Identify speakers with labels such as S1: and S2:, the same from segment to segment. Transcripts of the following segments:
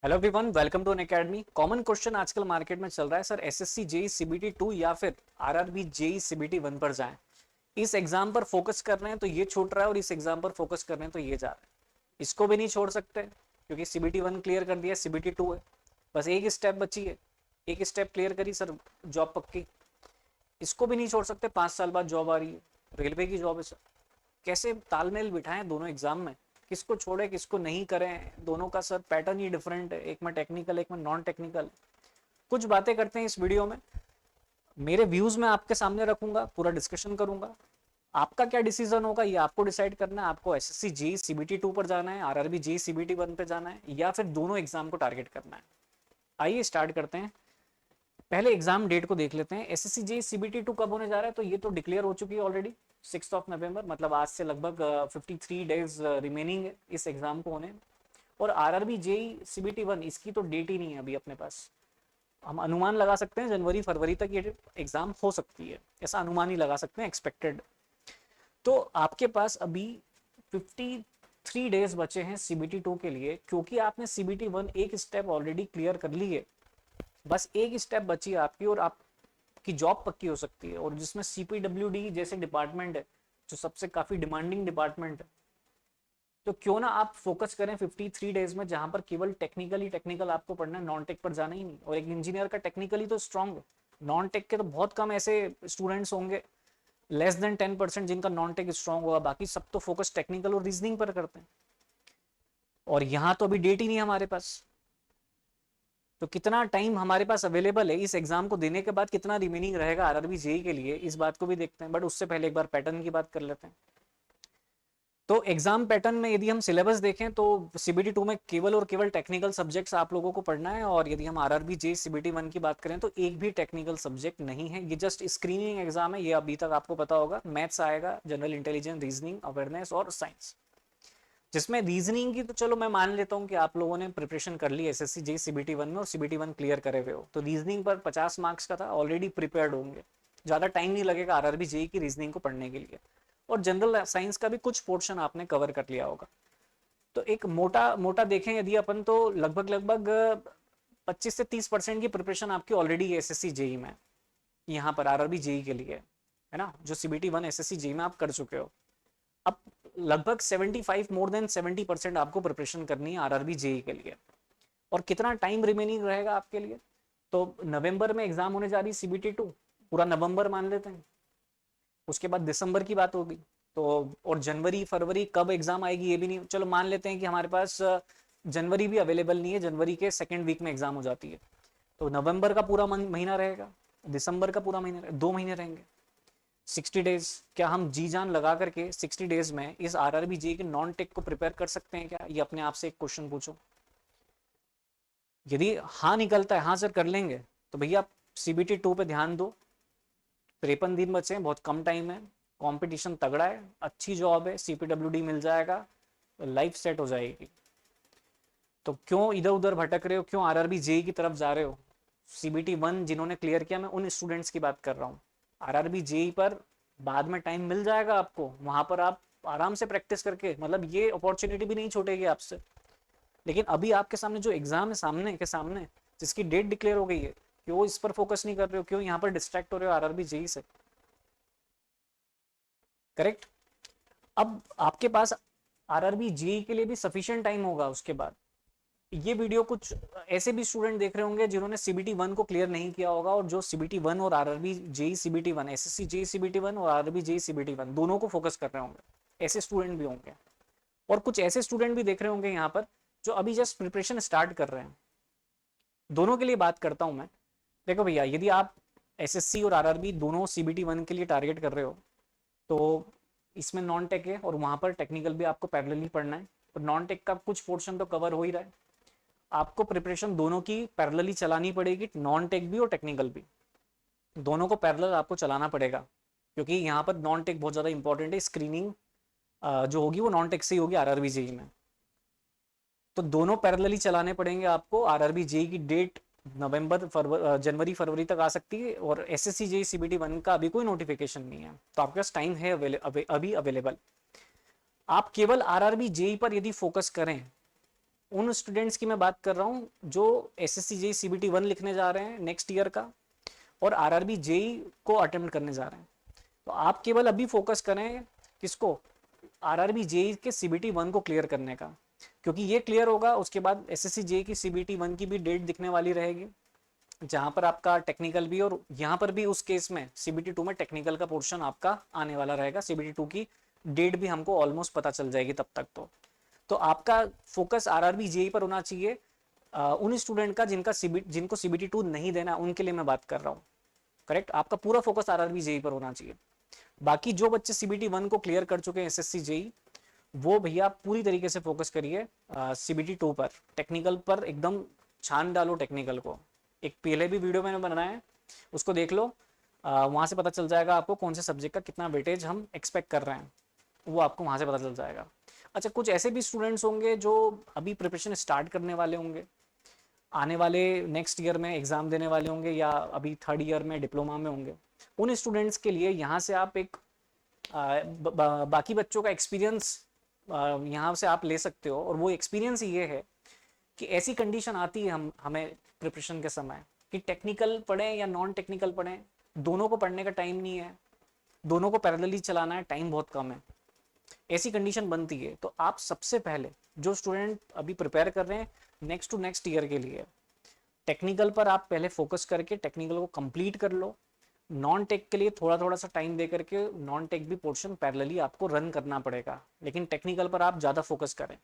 S1: Hello everyone, welcome to N academy. Common question आजकल market में चल रहा है, सर एसएससी जेई सीबीटी 2 या फिर आरआरबी जेई सीबीटी 1 पर जाएं। इस एग्जाम पर फोकस कर रहे हैं तो ये छूट रहा है और इस एग्जाम पर फोकस कर रहे हैं तो ये जा रहा है। इसको भी नहीं छोड़ सकते क्योंकि सीबीटी 1 क्लियर कर दिया, सीबीटी 2 है, बस एक स्टेप बची है। एक स्टेप क्लियर करी सर, जॉब पक्की। इसको भी नहीं छोड़ सकते, 5 साल बाद जॉब आ रही है, रेलवे की जॉब है सर। कैसे तालमेल बिठाएं दोनों एग्जाम में, किसको छोड़े किसको नहीं करें? दोनों का सर पैटर्न ही डिफरेंट है, एक में टेक्निकल एक में नॉन टेक्निकल। कुछ बातें करते हैं इस वीडियो में। मेरे व्यूज मैं आपके सामने रखूंगा, पूरा डिस्कशन करूंगा। आपका क्या डिसीजन होगा ये आपको डिसाइड करना है। आपको एसएससी जी सीबीटी 2 पर जाना है, आरआरबी जी सीबीटी 1 पे जाना है, या फिर दोनों एग्जाम को टारगेट करना है। आइए स्टार्ट करते हैं। पहले एग्जाम डेट को देख लेते हैं। एसएससी जेई सीबीटी 2 कब होने जा रहा है? तो ये तो डिक्लेयर हो चुकी है ऑलरेडी, 6 नवंबर, मतलब आज से लगभग 53 डेज रिमेनिंग है इस एग्जाम को होने। और आरआरबी जेई सीबीटी 1 इसकी तो डेट ही नहीं है अभी अपने पास। हम अनुमान लगा सकते हैं जनवरी फरवरी तक ये एग्जाम हो सकती है, ऐसा अनुमान ही लगा सकते हैं, एक्सपेक्टेड। तो आपके पास अभी 53 डेज बचे हैं सीबीटी 2 के लिए, क्योंकि आपने सीबीटी 1 एक स्टेप ऑलरेडी क्लियर कर ली है। बस एक स्टेप बची है आपकी और आपकी जॉब पक्की हो सकती है। और जिसमें सीपीडब्ल्यूडी जैसे डिपार्टमेंट है, जो सबसे काफी डिमांडिंग डिपार्टमेंट है, तो क्यों ना आप फोकस करें 53 डेज में, जहां पर केवल टेक्निकली टेक्निकल आपको पढ़ना है, नॉन टेक पर जाना ही नहीं। और एक इंजीनियर का टेक्निकली तो स्ट्रांग है, नॉन टेक के तो बहुत कम ऐसे स्टूडेंट्स होंगे, लेस देन 10% जिनका नॉन टेक स्ट्रांग होगा। बाकी सब तो फोकस टेक्निकल और रीजनिंग पर करते हैं। और यहाँ तो अभी डेट ही नहीं है हमारे पास। तो कितना टाइम हमारे पास अवेलेबल है इस एग्जाम को देने के बाद, कितना रिमेनिंग रहेगा आरआरबी जेई के लिए, इस बात को भी देखते हैं। बट उससे पहले एक बार पैटर्न की बात कर लेते हैं। तो एग्जाम पैटर्न में यदि हम सिलेबस देखें तो सीबीटी 2 में केवल और केवल टेक्निकल सब्जेक्ट्स आप लोगों को पढ़ना है। और यदि हम आरआरबी जेई सीबीटी 1 की बात करें तो एक भी टेक्निकल सब्जेक्ट नहीं है, ये जस्ट स्क्रीनिंग एग्जाम है। ये अभी तक आपको पता होगा, मैथ्स आएगा, जनरल इंटेलिजेंस, रीजनिंग, अवेयरनेस और साइंस। जिसमें रीजनिंग की तो चलो मैं मान लेता हूं कि आप लोगों ने प्रिपरेशन कर ली एसएससी जेई सीबीटी 1 में और सीबीटी 1 क्लियर करे हुए हो, तो रीजनिंग पर 50 मार्क्स का था, ऑलरेडी प्रिपेयर्ड होंगे। ज्यादा टाइम नहीं लगेगा आरआरबी जेई की रीजनिंग को पढ़ने के लिए। और जनरल साइंस का भी कुछ पोर्शन आपने कवर कर लिया होगा। तो एक मोटा मोटा देखें यदि अपन, तो लगभग लगभग 25 से 30% की प्रिपरेशन आपकी ऑलरेडी है एसएससी जेई में, यहाँ पर आरआरबी जेई के लिए, है ना, जो सीबीटी 1 एसएससी जेई में आप कर चुके हो। अब लगभग 75, मोर देन 70% आपको प्रिपरेशन करनी है आरआरबी जेई के लिए। और कितना टाइम रिमेनिंग रहेगा आपके लिए? तो नवंबर में एग्जाम होने जा रही सीबीटी 2, पूरा नवंबर मान लेते हैं। उसके बाद दिसंबर की बात होगी, तो और जनवरी फरवरी कब एग्जाम आएगी ये भी नहीं, चलो मान लेते हैं कि हमारे पास जनवरी भी अवेलेबल नहीं है, जनवरी के सेकेंड वीक में एग्जाम हो जाती है। तो नवंबर का पूरा महीना रहेगा, दिसंबर का पूरा महीना, 2 महीने रहेंगे। 60 डेज, क्या हम जी जान लगा करके 60 डेज में इस आरआरबी जे के नॉन टेक को प्रिपेयर कर सकते हैं क्या? ये अपने आप से एक क्वेश्चन पूछो। यदि हाँ निकलता है, हाँ सर कर लेंगे, तो भैया आप सीबीटी 2 पे ध्यान दो। 53 दिन बचे हैं, बहुत कम टाइम है, कंपटीशन तगड़ा है, अच्छी जॉब है, सीपीडब्ल्यूडी मिल जाएगा, लाइफ सेट हो जाएगी। तो क्यों इधर उधर भटक रहे हो, क्यों आरआरबी जेई की तरफ जा रहे हो? सीबीटी 1 जिन्होंने क्लियर किया, मैं उन स्टूडेंट्स की बात कर रहा हूँ। आरआरबी जेई पर बाद में टाइम मिल जाएगा आपको, वहां पर आप आराम से प्रैक्टिस करके, मतलब ये अपॉर्चुनिटी भी नहीं छूटेगी आपसे। लेकिन अभी आपके सामने जो एग्जाम है, सामने के सामने, जिसकी डेट डिक्लेयर हो गई है, क्यों इस पर फोकस नहीं कर रहे हो? क्यों यहाँ पर डिस्ट्रैक्ट हो रहे हो आरआरबी जेई से? करेक्ट। अब आपके पास आरआरबी जेई के लिए भी सफिशिएंट टाइम होगा उसके बाद। ये वीडियो कुछ ऐसे भी स्टूडेंट देख रहे होंगे जिन्होंने सीबीटी 1 को क्लियर नहीं किया होगा, और जो सीबीटी 1 और RRB JE CBT 1, SSC JE CBT 1 और आरआरबी जेई सीबीटी 1 दोनों को फोकस कर रहे होंगे, ऐसे स्टूडेंट भी होंगे। और कुछ ऐसे स्टूडेंट भी देख रहे होंगे यहाँ पर जो अभी जस्ट प्रिपरेशन स्टार्ट कर रहे हैं। दोनों के लिए बात करता हूं मैं। देखो भैया, यदि आप एसएससी और आरआरबी दोनों सीबीटी 1 के लिए टारगेट कर रहे हो, तो इसमें नॉन टेक है और वहां पर टेक्निकल भी आपको पैरेलली पढ़ना है। तो नॉन टेक का कुछ पोर्शन तो कवर हो ही रहा है, आपको प्रिपरेशन दोनों की पैरेलली चलानी पड़ेगी, नॉन टेक भी और टेक्निकल भी, दोनों को पैरेलल आपको चलाना पड़ेगा। क्योंकि यहाँ पर नॉन टेक बहुत ज़्यादा इंपॉर्टेंट है, स्क्रीनिंग जो होगी वो नॉन टेक से ही होगी आरआरबी जेई में। तो दोनों पैरेलली चलाने पड़ेंगे आपको। आरआरबी जेई की डेट जनवरी फरवरी तक आ सकती है, और एसएससी जेई सीबीटी 1 का अभी कोई नोटिफिकेशन नहीं है, तो आपके पास टाइम है अभी अवेलेबल। आप केवल आरआरबी जेई पर यदि फोकस करें उन स्टूडेंट्स की मैं बात कर रहा हूँ जो एसएससी जेई सीबीटी 1 लिखने जा रहे हैं नेक्स्ट ईयर का और आरआरबी जेई को अटेम्प्ट करने जा रहे हैं। तो आप केवल अभी फोकस करें किसको, आरआरबी जेई के सीबीटी 1 को क्लियर करने का, क्योंकि ये क्लियर होगा उसके बाद एसएससी जेई की सीबीटी 1 की भी डेट दिखने वाली रहेगी, जहां पर आपका टेक्निकल भी, और यहाँ पर भी उस केस में सीबीटी 2 में टेक्निकल का पोर्शन आपका आने वाला रहेगा। सीबीटी 2 की डेट भी हमको ऑलमोस्ट पता चल जाएगी तब तक। तो आपका फोकस आरआरबी जेई पर होना चाहिए। उन स्टूडेंट का जिनको सीबीटी 2 नहीं देना, उनके लिए मैं बात कर रहा हूँ। करेक्ट, आपका पूरा फोकस आरआरबी जेई पर होना चाहिए। बाकी जो बच्चे सीबीटी 1 को क्लियर कर चुके हैं एसएससी जेई, वो भैया पूरी तरीके से फोकस करिए सीबीटी 2 पर, टेक्निकल पर एकदम छान डालो टेक्निकल को। एक पहले भी वीडियो मैंने बनाया है, उसको देख लो, वहाँ से पता चल जाएगा आपको कौन से सब्जेक्ट का कितना वेटेज हम एक्सपेक्ट कर रहे हैं, वो आपको वहाँ से पता चल जाएगा। अच्छा, कुछ ऐसे भी स्टूडेंट्स होंगे जो अभी प्रिपरेशन स्टार्ट करने वाले होंगे, आने वाले नेक्स्ट ईयर में एग्ज़ाम देने वाले होंगे, या अभी थर्ड ईयर में डिप्लोमा में होंगे। उन स्टूडेंट्स के लिए यहाँ से आप एक बाकी बच्चों का एक्सपीरियंस यहाँ से आप ले सकते हो। और वो एक्सपीरियंस ये है कि ऐसी कंडीशन आती है हमें प्रिपरेशन के समय कि टेक्निकल पढ़ें या नॉन टेक्निकल पढ़ें, दोनों को पढ़ने का टाइम नहीं है, दोनों को पैरेलली चलाना है, टाइम बहुत कम है, ऐसी कंडीशन बनती है। तो आप सबसे पहले जो स्टूडेंट अभी प्रिपेयर कर रहे हैं नेक्स्ट टू नेक्स्ट ईयर के लिए, टेक्निकल पर आप पहले फोकस करके टेक्निकल को कंप्लीट कर लो। नॉन टेक के लिए थोड़ा थोड़ा सा टाइम दे करके नॉन टेक भी पोर्शन पैरेलली आपको रन करना पड़ेगा, लेकिन टेक्निकल पर आप ज़्यादा फोकस करें।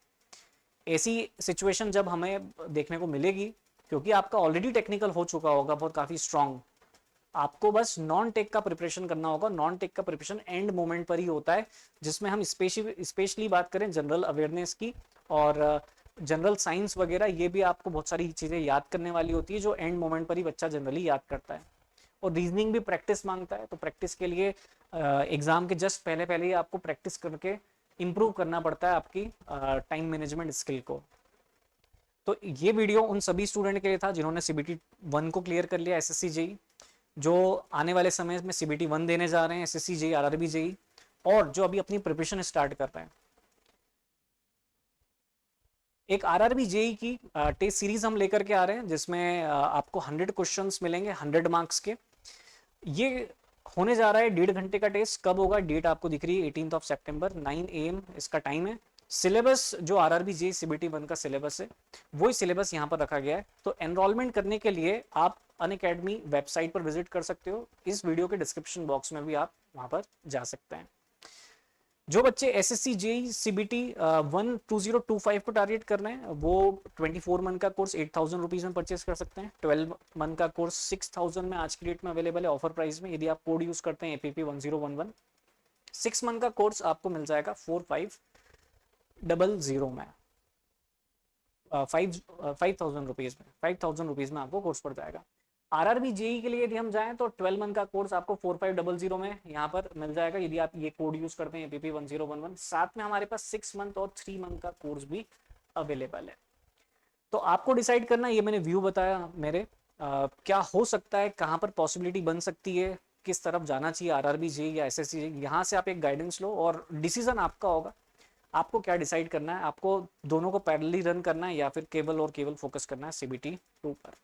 S1: ऐसी सिचुएशन जब हमें देखने को मिलेगी, क्योंकि आपका ऑलरेडी टेक्निकल हो चुका होगा बहुत काफ़ी स्ट्रांग, आपको बस नॉन टेक का प्रिपरेशन करना होगा। नॉन टेक का प्रिपरेशन एंड मोमेंट पर ही होता है, जिसमें हम स्पेशली बात करें जनरल अवेयरनेस की और जनरल साइंस वगैरह, ये भी आपको बहुत सारी चीज़ें याद करने वाली होती है जो एंड मोमेंट पर ही बच्चा जनरली याद करता है। और रीजनिंग भी प्रैक्टिस मांगता है, तो प्रैक्टिस के लिए एग्ज़ाम के जस्ट पहले पहले ही आपको प्रैक्टिस करके इम्प्रूव करना पड़ता है आपकी टाइम मैनेजमेंट स्किल को। तो ये वीडियो उन सभी स्टूडेंट के लिए था जिन्होंने सीबीटी 1 को क्लियर कर लिया एसएससी जेई, जो आने वाले समय में सीबीटी 1 देने जा रहे हैं, एसएससी जेई, आरआरबी जेई, और जो अभी अपनी प्रिपरेशन स्टार्ट कर रहे हैं। एक आरआरबी जेई की टेस्ट सीरीज हम लेकर के आ रहे हैं, जिसमें आपको 100 क्वेश्चंस मिलेंगे 100 मार्क्स के। ये होने जा रहा है 1.5 घंटे का टेस्ट। कब होगा, डेट आपको दिख रही है 18 सितंबर 9 AM इसका टाइम है। सिलेबस जो आरआरबी जेई सीबीटी 1 का सिलेबस है, वही सिलेबस यहाँ पर रखा गया है। तो एनरोलमेंट करने के लिए आप अनअकैडमी वेबसाइट पर विजिट कर सकते हो, इस वीडियो के डिस्क्रिप्शन बॉक्स में भी आप वहाँ पर जा सकते हैं। जो बच्चे एसएससी जेई सीबीटी 1 2025 को टारगेट कर रहे हैं, वो 24 मंथ का कोर्स 8,000 रुपीज़ में परचेस कर सकते हैं। 12 मंथ का कोर्स 6,000 में आज की डेट में अवेलेबल है ऑफर प्राइस में, यदि आप कोड यूज़ करते हैं APP 1011। 6 मंथ का कोर्स आपको मिल जाएगा 4500 में, 5,000 रुपीज़ में, 5,000 रुपीज़ में आपको कोर्स पड़ जाएगा। आरआरबी जेई के लिए यदि हम जाएं तो 12 मंथ का कोर्स आपको 4500 में यहाँ पर मिल जाएगा, यदि आप ये कोड यूज करते हैं APP 1011। साथ में हमारे पास 6 मंथ और 3 मंथ का कोर्स भी अवेलेबल है। तो आपको डिसाइड करना, ये मैंने व्यू बताया मेरे, क्या हो सकता है, कहाँ पर पॉसिबिलिटी बन सकती है, किस तरफ जाना चाहिए आरआरबी जेई या एसएससी जेई। यहाँ से आप एक गाइडेंस लो और डिसीजन आपका होगा, आपको क्या डिसाइड करना है, आपको दोनों को पैरेलली रन करना है या फिर केवल और केवल फोकस करना है सीबीटी 2 पर।